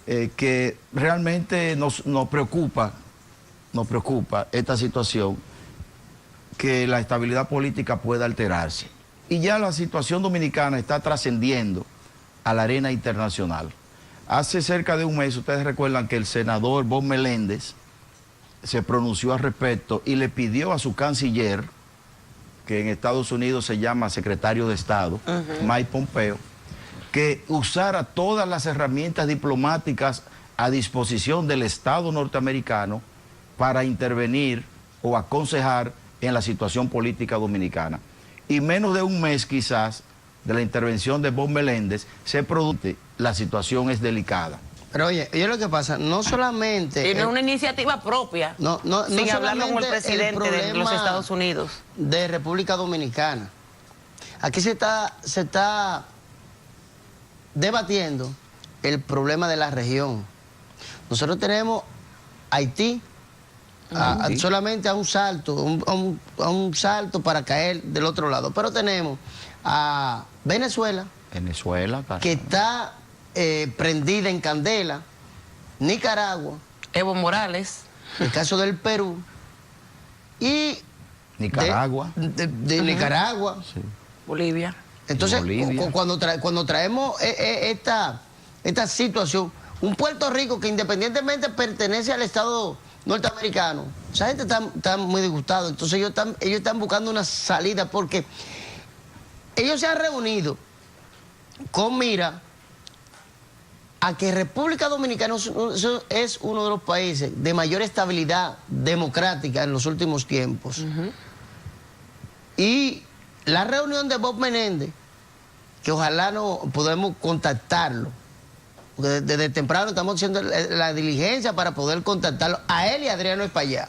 que realmente nos preocupa esta situación, que la estabilidad política pueda alterarse. Y ya la situación dominicana está trascendiendo a la arena internacional. Hace cerca de un mes, ustedes recuerdan que el senador Bob Meléndez se pronunció al respecto y le pidió a su canciller, que en Estados Unidos se llama secretario de Estado, Mike Pompeo, que usara todas las herramientas diplomáticas a disposición del Estado norteamericano para intervenir o aconsejar en la situación política dominicana. Y menos de un mes quizás de la intervención de Bob Meléndez se produce, la situación es delicada. Pero oye lo que pasa, no solamente... Y no es una iniciativa propia, sin hablarlo con el presidente de los Estados Unidos. De República Dominicana. Aquí se está debatiendo el problema de la región. Nosotros tenemos Haití, solamente a un salto para caer del otro lado. Pero tenemos a Venezuela, que está prendida en candela, Nicaragua, Evo Morales, el caso del Perú, y Nicaragua, de Nicaragua, sí. Bolivia. Entonces, Bolivia. cuando traemos esta situación, un Puerto Rico que independientemente pertenece al Estado norteamericano, esa gente está muy disgustada. Entonces ellos están buscando una salida, porque ellos se han reunido con mira a que República Dominicana es uno de los países de mayor estabilidad democrática en los últimos tiempos. Y la reunión de Bob Menéndez, que ojalá no podemos contactarlo, porque desde temprano estamos haciendo la diligencia para poder contactarlo, a él y a Adriano Espaillá.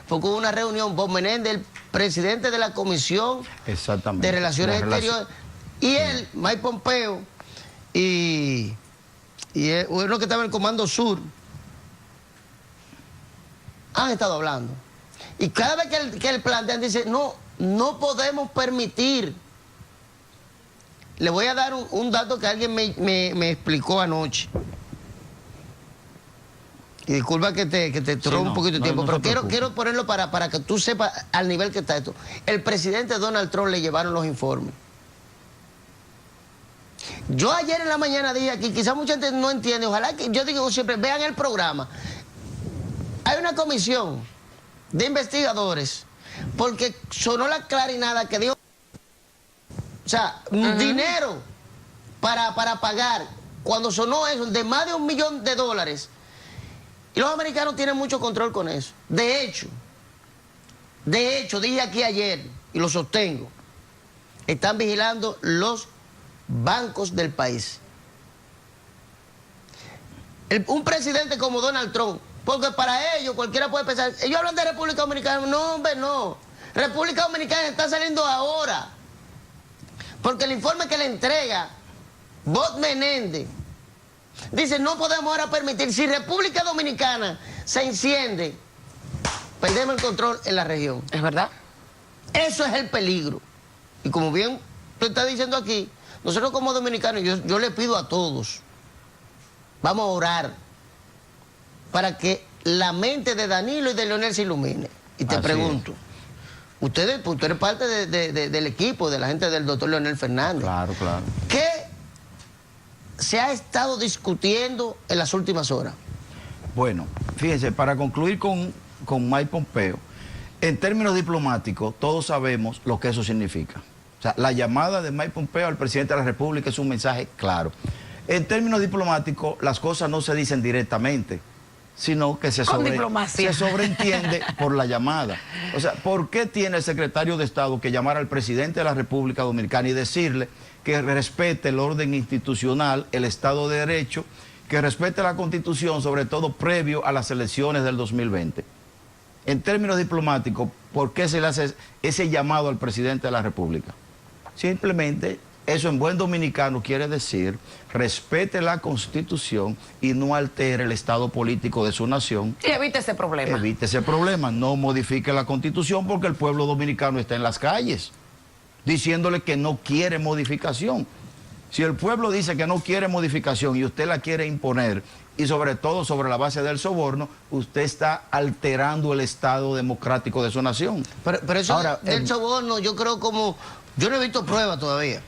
Porque hubo una reunión, Bob Menéndez, el presidente de la Comisión de Relaciones Exteriores, y él, Mike Pompeo, y uno que estaba en el Comando Sur, han estado hablando. Y cada vez que él plantean, dice, no podemos permitir. Le voy a dar un dato que alguien me explicó anoche. Y disculpa que te robe un poquito de tiempo, pero quiero ponerlo para que tú sepas al nivel que está esto. El presidente Donald Trump le llevaron los informes. Yo ayer en la mañana dije aquí, quizás mucha gente no entiende, ojalá que, yo digo siempre, vean el programa. Hay una comisión de investigadores, porque sonó la clarinada que dijo, o sea, dinero para pagar, cuando sonó eso, de más de $1 millón. Y los americanos tienen mucho control con eso. De hecho, dije aquí ayer, y lo sostengo, están vigilando los bancos del país. Un presidente como Donald Trump, porque para ellos cualquiera puede pensar, ellos hablan de República Dominicana, no hombre, no. República Dominicana está saliendo ahora, porque el informe que le entrega Bob Menéndez dice, no podemos ahora permitir, si República Dominicana se enciende, perdemos el control en la región. ¿Es verdad? Eso es el peligro. Y como bien tú estás diciendo aquí, nosotros como dominicanos, yo le pido a todos, vamos a orar para que la mente de Danilo y de Leonel se ilumine. Y te pregunto, tú eres parte del equipo, de la gente del doctor Leonel Fernández. Claro. ¿Qué se ha estado discutiendo en las últimas horas? Bueno, fíjense, para concluir con Mike Pompeo, en términos diplomáticos, todos sabemos lo que eso significa. O sea, la llamada de Mike Pompeo al presidente de la República es un mensaje claro. En términos diplomáticos, las cosas no se dicen directamente, sino que se sobreentiende por la llamada. O sea, ¿por qué tiene el secretario de Estado que llamar al presidente de la República Dominicana y decirle que respete el orden institucional, el Estado de Derecho, que respete la Constitución, sobre todo previo a las elecciones del 2020? En términos diplomáticos, ¿por qué se le hace ese llamado al presidente de la República? Simplemente, eso en buen dominicano quiere decir, respete la Constitución y no altere el estado político de su nación. Y evite ese problema. Evite ese problema, no modifique la Constitución, porque el pueblo dominicano está en las calles, diciéndole que no quiere modificación. Si el pueblo dice que no quiere modificación y usted la quiere imponer, y sobre todo sobre la base del soborno, usted está alterando el Estado democrático de su nación. Pero eso ahora, del soborno, yo creo como... Yo no he visto pruebas todavía.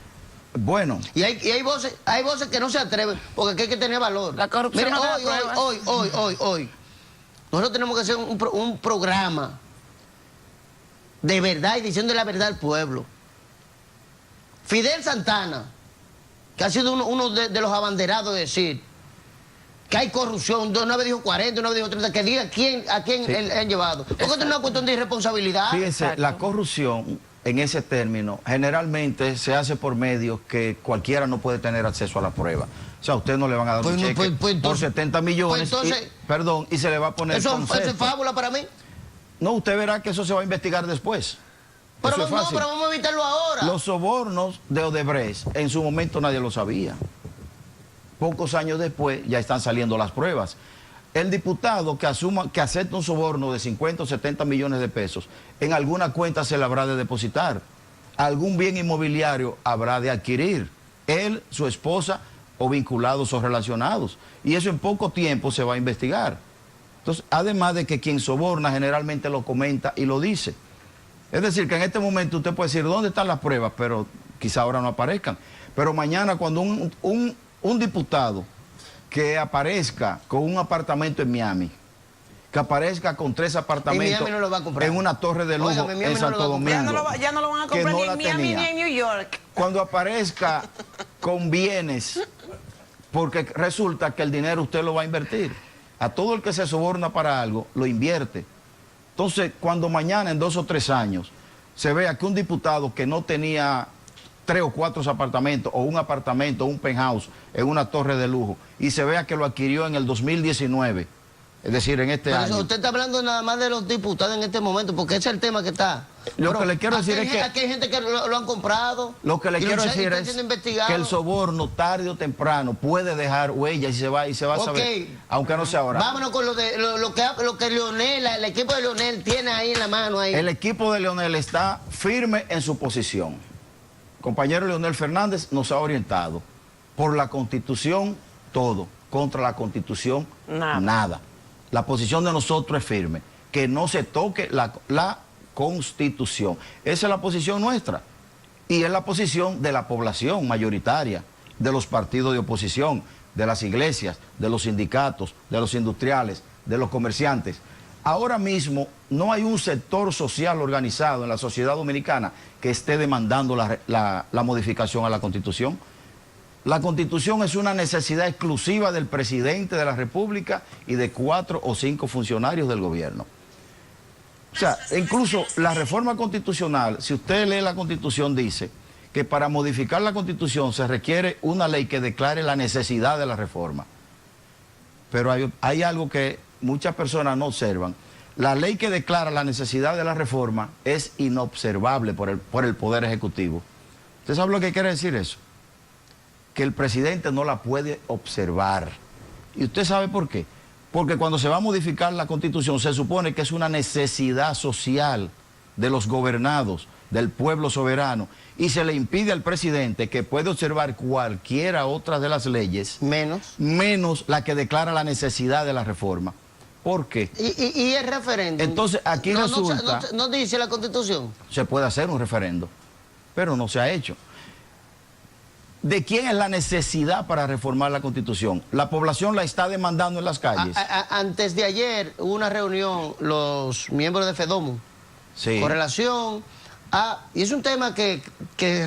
Bueno. Y hay voces que no se atreven, porque hay que tener valor. La corrupción. Mira, no hoy. Nosotros tenemos que hacer un programa de verdad y diciendo la verdad al pueblo. Fidel Santana, que ha sido uno de los abanderados de decir que hay corrupción, una vez dijo 40, una vez dijo 30, que diga a quién sí. han llevado. Porque esto es una cuestión de irresponsabilidad. Fíjense, exacto. La corrupción, en ese término, generalmente se hace por medios que cualquiera no puede tener acceso a la prueba. O sea, a usted no le van a dar un cheque por 70 millones, y se le va a poner ¿Eso es fábula para mí? No, usted verá que eso se va a investigar después. Pero no, pero vamos a evitarlo ahora. Los sobornos de Odebrecht, en su momento nadie lo sabía. Pocos años después ya están saliendo las pruebas. El diputado que acepta un soborno de 50 o 70 millones de pesos, en alguna cuenta se le habrá de depositar. Algún bien inmobiliario habrá de adquirir. Él, su esposa o vinculados o relacionados. Y eso en poco tiempo se va a investigar. Entonces, además de que quien soborna generalmente lo comenta y lo dice. Es decir, que en este momento usted puede decir, ¿dónde están las pruebas? Pero quizá ahora no aparezcan. Pero mañana cuando un diputado que aparezca con un apartamento en Miami, que aparezca con 3 apartamentos no lo va a comprar. En una torre de lujo. Óigame, en Santo Domingo, ya no lo van a comprar ni en Miami ni en New York. Cuando aparezca con bienes, porque resulta que el dinero usted lo va a invertir. A todo el que se soborna para algo, lo invierte. Entonces, cuando mañana, en 2 o 3 años, se vea que un diputado que no tenía 3 o 4 apartamentos, o un apartamento, o un penthouse, en una torre de lujo, y se vea que lo adquirió en el 2019, es decir, en este año. Usted está hablando nada más de los diputados en este momento, porque ese es el tema que está. Lo que le quiero decir es que... Aquí hay gente que lo han comprado. Lo que le quiero decir es que el soborno, tarde o temprano, puede dejar huellas y se va a saber, aunque no sea ahora. Vámonos con lo que Leonel, el equipo de Leonel tiene ahí en la mano. Ahí. El equipo de Leonel está firme en su posición. Compañero Leonel Fernández nos ha orientado. Por la Constitución, todo. Contra la Constitución, nada. La posición de nosotros es firme. Que no se toque la Constitución. Esa es la posición nuestra. Y es la posición de la población mayoritaria, de los partidos de oposición, de las iglesias, de los sindicatos, de los industriales, de los comerciantes. Ahora mismo no hay un sector social organizado en la sociedad dominicana que esté demandando la modificación a la Constitución. La Constitución es una necesidad exclusiva del presidente de la República y de 4 o 5 funcionarios del gobierno. O sea, incluso la reforma constitucional, si usted lee la Constitución, dice que para modificar la Constitución se requiere una ley que declare la necesidad de la reforma. Pero hay algo que muchas personas no observan. La ley que declara la necesidad de la reforma es inobservable por el Poder Ejecutivo. ¿Usted sabe lo que quiere decir eso? Que el presidente no la puede observar. ¿Y usted sabe por qué? Porque cuando se va a modificar la Constitución se supone que es una necesidad social de los gobernados, del pueblo soberano, y se le impide al presidente, que puede observar cualquiera otra de las leyes, menos la que declara la necesidad de la reforma. ¿Por qué? ¿Y el referéndum? Entonces aquí resulta... ¿No dice la Constitución? Se puede hacer un referendo, pero no se ha hecho. ¿De quién es la necesidad para reformar la Constitución? La población la está demandando en las calles. Antes de ayer hubo una reunión, los miembros de FEDOMO, con relación a... Y es un tema que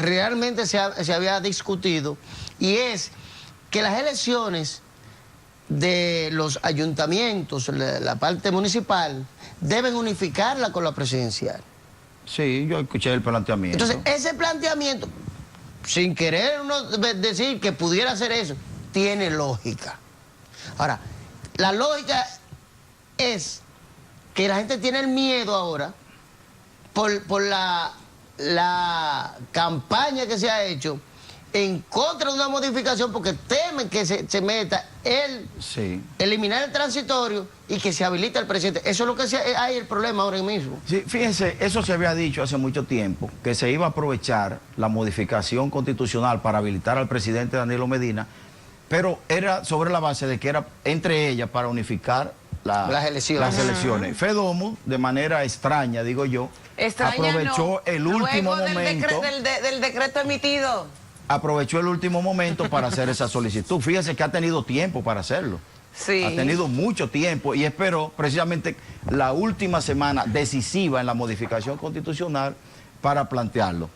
realmente se había discutido, y es que las elecciones de los ayuntamientos, la parte municipal, deben unificarla con la presidencial. Sí, yo escuché el planteamiento. Entonces, ese planteamiento, sin querer uno decir que pudiera hacer eso, tiene lógica. Ahora, la lógica es que la gente tiene el miedo ahora por la campaña que se ha hecho en contra de una modificación porque temen que se meta eliminar el transitorio y que se habilite al presidente. Eso es lo que hay el problema ahora mismo. Sí, fíjense, eso se había dicho hace mucho tiempo, que se iba a aprovechar la modificación constitucional para habilitar al presidente Danilo Medina, pero era sobre la base de que era entre ellas para unificar las elecciones. Fedomo, de manera extraña, digo yo, aprovechó el último momento del decreto emitido. Aprovechó el último momento para hacer esa solicitud. Fíjese que ha tenido tiempo para hacerlo. Sí. Ha tenido mucho tiempo y esperó precisamente la última semana decisiva en la modificación constitucional para plantearlo.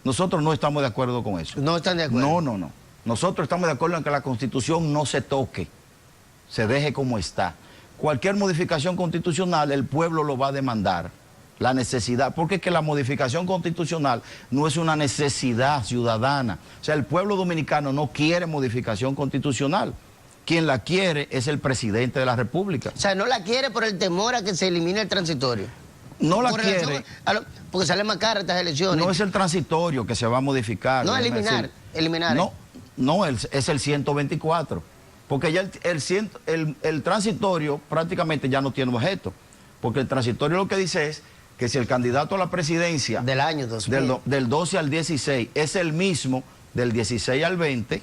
Nosotros no estamos de acuerdo con eso. ¿No están de acuerdo? No. Nosotros estamos de acuerdo en que la Constitución no se toque, se deje como está. Cualquier modificación constitucional el pueblo lo va a demandar. La necesidad, porque es que la modificación constitucional no es una necesidad ciudadana. O sea, el pueblo dominicano no quiere modificación constitucional. Quien la quiere es el presidente de la República. O sea, no la quiere por el temor a que se elimine el transitorio. No la quiere. Porque sale más cara estas elecciones. No es el transitorio que se va a modificar. No, eliminar. No, es el 124. Porque ya el transitorio prácticamente ya no tiene objeto. Porque el transitorio lo que dice es que si el candidato a la presidencia del año 2000. del 12 al 16 es el mismo del 16 al 20,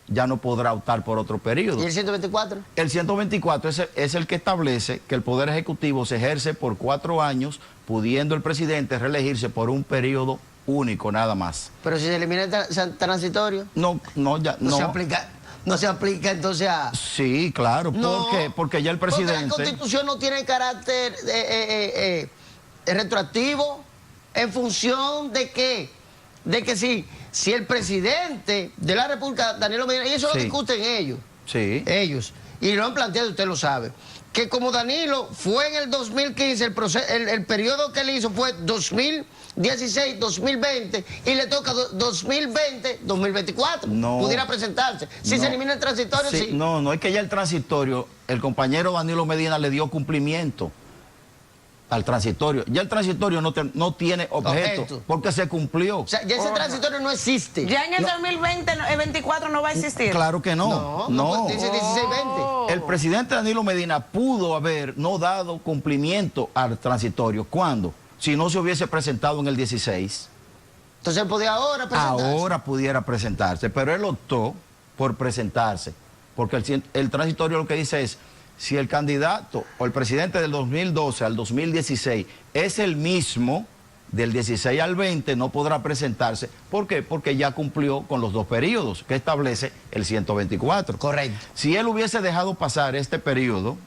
ya no podrá optar por otro periodo. ¿Y el 124? El 124 es el que establece que el Poder Ejecutivo se ejerce por 4 años, pudiendo el presidente reelegirse por un periodo único, nada más. Pero si se elimina el transitorio. No. No se aplica entonces a... Sí, claro. No, ¿Por qué? Porque ya el presidente... Porque la Constitución no tiene carácter retroactivo en función de que si el presidente de la República, Danilo Medina, y eso lo discuten ellos. Sí. Ellos. Y lo han planteado, usted lo sabe. Que como Danilo fue en el 2015, el periodo que él hizo fue 2016, 2020, y le toca 2020, 2024. No. Pudiera presentarse. Si se elimina el transitorio, sí. No, es que ya el transitorio, el compañero Danilo Medina le dio cumplimiento al transitorio. Ya el transitorio no tiene objeto porque se cumplió. O sea, ya ese transitorio no existe. Ya en el 2020, el 24 no va a existir. Claro que no. No. Dice 16-20. El presidente Danilo Medina pudo haber no dado cumplimiento al transitorio. ¿Cuándo? Si no se hubiese presentado en el 16. Entonces podía ahora presentarse. Ahora pudiera presentarse, pero él optó por presentarse. Porque el transitorio lo que dice es, si el candidato o el presidente del 2012 al 2016 es el mismo del 16 al 20, no podrá presentarse. ¿Por qué? Porque ya cumplió con los 2 periodos que establece el 124. Correcto. Si él hubiese dejado pasar este periodo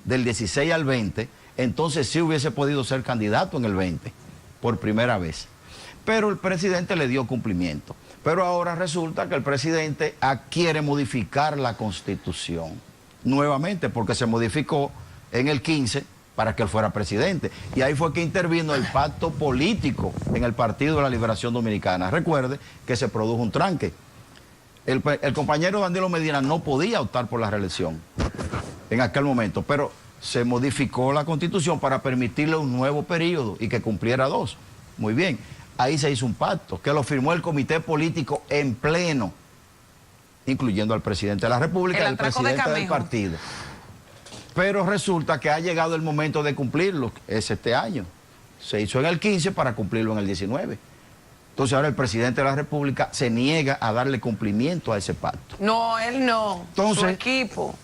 del 16 al 20, entonces sí hubiese podido ser candidato en el 20, por primera vez. Pero el presidente le dio cumplimiento. Pero ahora resulta que el presidente quiere modificar la Constitución nuevamente, porque se modificó en el 15 para que él fuera presidente. Y ahí fue que intervino el pacto político en el Partido de la Liberación Dominicana. Recuerde que se produjo un tranque. El compañero Danilo Medina no podía optar por la reelección en aquel momento, pero se modificó la Constitución para permitirle un nuevo periodo y que cumpliera 2. Muy bien, ahí se hizo un pacto que lo firmó el comité político en pleno, incluyendo al presidente de la República y al presidente del partido. Pero resulta que ha llegado el momento de cumplirlo, es este año. Se hizo en el 15 para cumplirlo en el 19. Entonces ahora el presidente de la República se niega a darle cumplimiento a ese pacto. No, él no. Entonces, su equipo.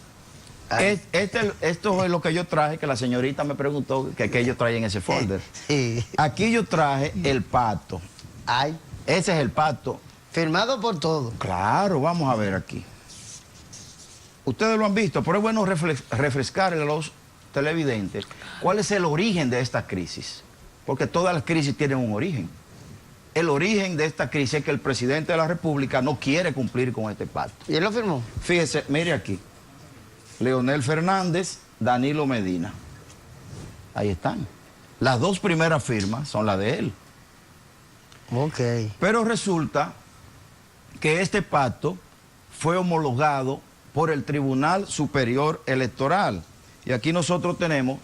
Esto es lo que yo traje, que la señorita me preguntó que yo traía en ese folder. Sí. Aquí yo traje el pacto. Ay. Ese es el pacto. Firmado por todos. Claro, vamos a ver aquí. Ustedes lo han visto, pero es bueno refrescarle a los televidentes cuál es el origen de esta crisis. Porque todas las crisis tienen un origen. El origen de esta crisis es que el presidente de la República no quiere cumplir con este pacto. ¿Y él lo firmó? Fíjese, mire aquí. Leonel Fernández, Danilo Medina. Ahí están. Las 2 primeras firmas son las de él. Ok. Pero resulta que este pacto fue homologado por el Tribunal Superior Electoral. Y aquí nosotros tenemos,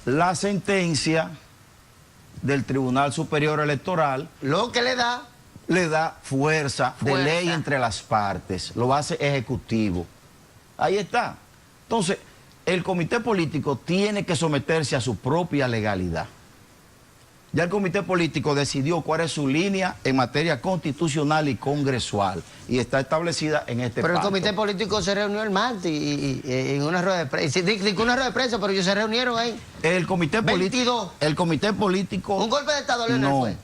la sentencia del Tribunal Superior Electoral. Lo que le da le da fuerza de ley entre las partes, lo hace ejecutivo. Ahí está. Entonces, el comité político tiene que someterse a su propia legalidad. Ya el comité político decidió cuál es su línea en materia constitucional y congresual y está establecida en este Pero pacto. el comité político se reunió el martes y en una rueda de prensa. Una rueda de prensa, pero ellos se reunieron ahí. El comité político... 22. El comité político... Un golpe de Estado, Leonel, no, fue.